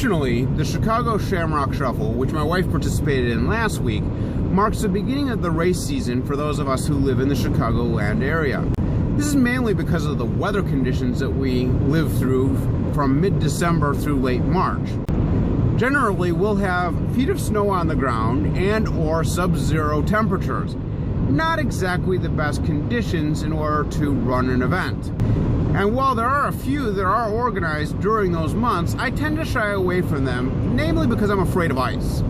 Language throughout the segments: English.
Traditionally, the Chicago Shamrock Shuffle, which my wife participated in last week, marks the beginning of the race season for those of us who live in the Chicagoland area. This is mainly because of the weather conditions that we live through from mid-December through late March. Generally, we'll have feet of snow on the ground and or sub-zero temperatures. Not exactly the best conditions in order to run an event. And while there are a few that are organized during those months, I tend to shy away from them, namely because I'm afraid of ice.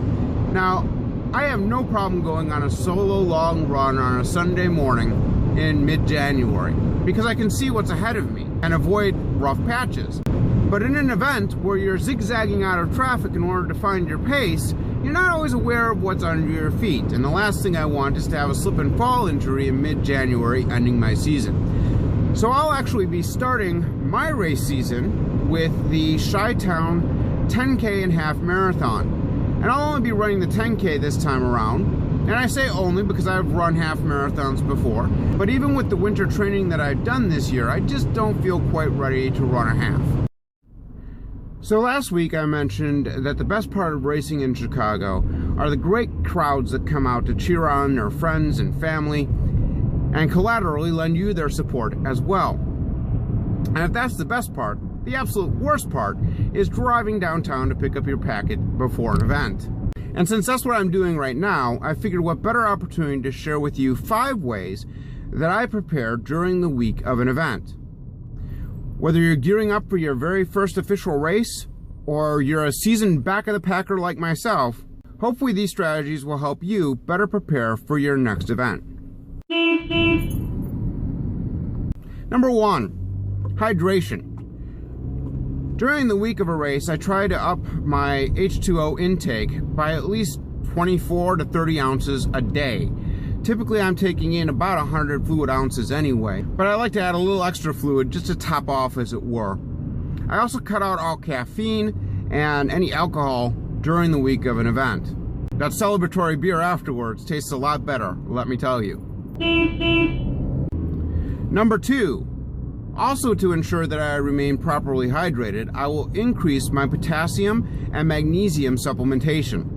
Now, I have no problem going on a solo long run on a Sunday morning in mid-January because I can see what's ahead of me and avoid rough patches. But in an event where you're zigzagging out of traffic in order to find your pace, you're not always aware of what's under your feet, and the last thing I want is to have a slip and fall injury in mid-January ending my season. So I'll actually be starting my race season with the Chi-Town 10K and half marathon. And I'll only be running the 10K this time around. And I say only because I've run half marathons before. But even with the winter training that I've done this year, I just don't feel quite ready to run a half. So last week I mentioned that the best part of racing in Chicago are the great crowds that come out to cheer on their friends and family and collaterally lend you their support as well. And if that's the best part, the absolute worst part is driving downtown to pick up your packet before an event. And since that's what I'm doing right now, I figured what better opportunity to share with you 5 ways that I prepare during the week of an event. Whether you're gearing up for your very first official race, or you're a seasoned back-of-the-packer like myself, hopefully these strategies will help you better prepare for your next event. Number 1, hydration. During the week of a race, I try to up my H2O intake by at least 24 to 30 ounces a day. Typically, I'm taking in about 100 fluid ounces anyway, but I like to add a little extra fluid just to top off, as it were. I also cut out all caffeine and any alcohol during the week of an event. That celebratory beer afterwards tastes a lot better, let me tell you. Number 2, also to ensure that I remain properly hydrated, I will increase my potassium and magnesium supplementation.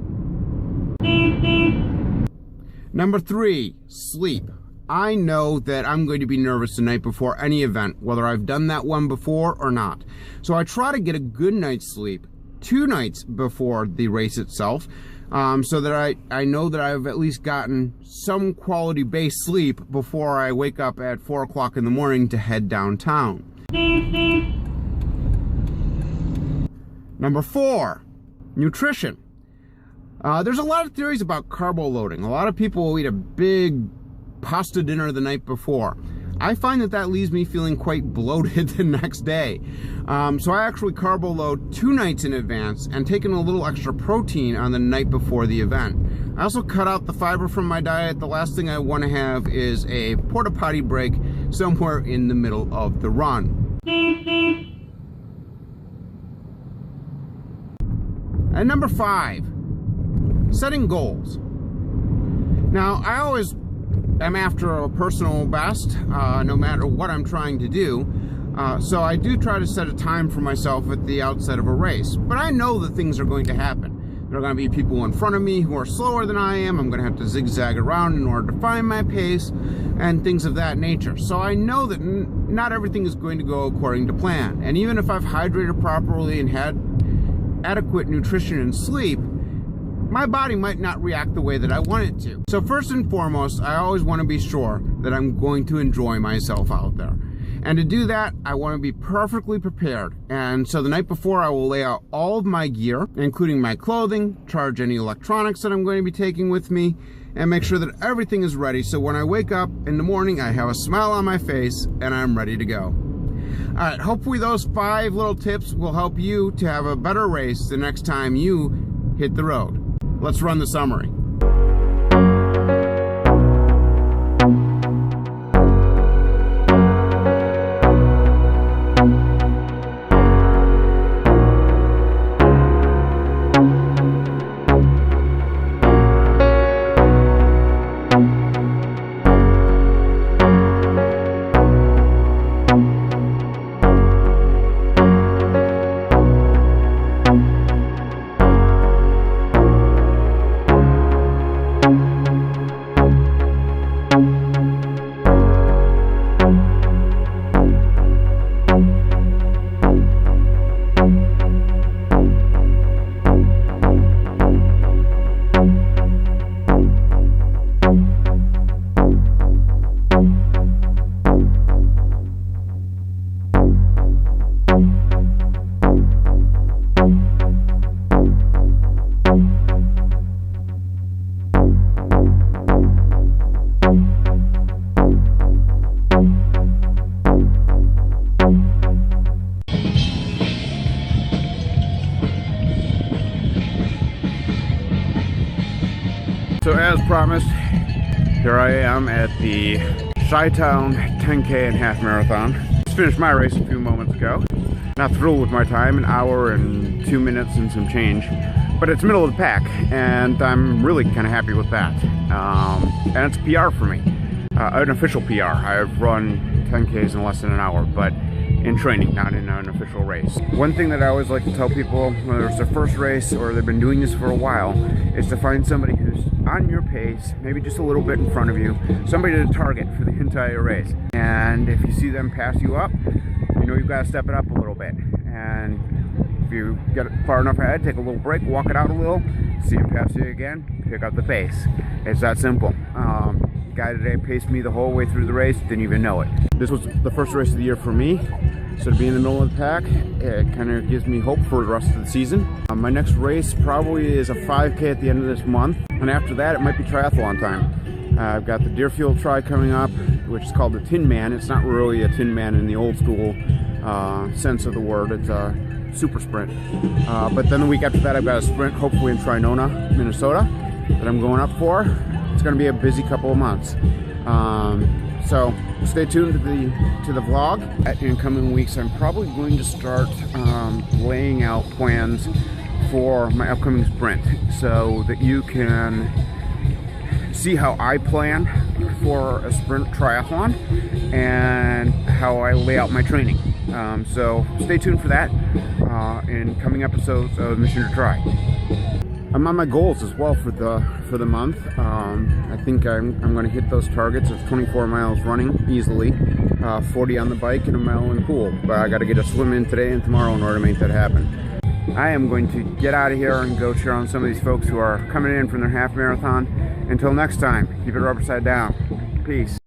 Number 3, sleep. I know that I'm going to be nervous the night before any event, whether I've done that one before or not. So I try to get a good night's sleep 2 nights before the race itself, so that I know that I've at least gotten some quality base sleep before I wake up at 4 o'clock in the morning to head downtown. Number 4, nutrition. There's a lot of theories about carbo loading. A lot of people will eat a big pasta dinner the night before. I find that leaves me feeling quite bloated the next day. So I actually carbo load 2 nights in advance and take in a little extra protein on the night before the event. I also cut out the fiber from my diet. The last thing I want to have is a porta potty break somewhere in the middle of the run. And number 5, setting goals. Now, I always am after a personal best, no matter what I'm trying to do. So I do try to set a time for myself at the outset of a race. But I know that things are going to happen. There are going to be people in front of me who are slower than I am. I'm going to have to zigzag around in order to find my pace and things of that nature. So I know that not everything is going to go according to plan. And even if I've hydrated properly and had adequate nutrition and sleep, my body might not react the way that I want it to. So first and foremost, I always want to be sure that I'm going to enjoy myself out there. And to do that, I want to be perfectly prepared. And so the night before, I will lay out all of my gear, including my clothing, charge any electronics that I'm going to be taking with me, and make sure that everything is ready. So when I wake up in the morning, I have a smile on my face and I'm ready to go. All right, hopefully those 5 little tips will help you to have a better race the next time you hit the road. Let's run the summary. So as promised, here I am at the Chi-Town 10K and half marathon. Just finished my race a few moments ago. Not thrilled with my time, 1 hour and 2 minutes and some change. But it's middle of the pack, and I'm really kind of happy with that. And it's a PR for me, an official PR. I've run 10Ks in less than an hour, but in training, not in an official race. One thing that I always like to tell people, whether it's their first race or they've been doing this for a while, is to find somebody who's on your pace, maybe just a little bit in front of you, somebody to target for the entire race. And if you see them pass you up, you know you've got to step it up a little bit. And if you get far enough ahead, take a little break, walk it out a little, see him pass you again, pick up the pace. It's that simple. Guy today paced me the whole way through the race, didn't even know it. This was the first race of the year for me, so to be in the middle of the pack, it kind of gives me hope for the rest of the season. My next race probably is a 5K at the end of this month, and after that it might be triathlon time. I've got the Deerfield Tri coming up, which is called the Tin Man. It's not really a Tin Man in the old school sense of the word. It's a super sprint. But then the week after that I've got a sprint, hopefully in Trinona, Minnesota, that I'm going up for. It's going to be a busy couple of months. So stay tuned to the vlog. In coming weeks, I'm probably going to start laying out plans for my upcoming sprint so that you can see how I plan for a sprint triathlon and how I lay out my training. So stay tuned for that in coming episodes of Mission to Tri. I'm on my goals as well for the month. I think I'm going to hit those targets of 24 miles running easily, 40 on the bike, and a mile in the pool. But I got to get a swim in today and tomorrow in order to make that happen. I am going to get out of here and go cheer on some of these folks who are coming in from their half marathon. Until next time, keep it rubber side down. Peace.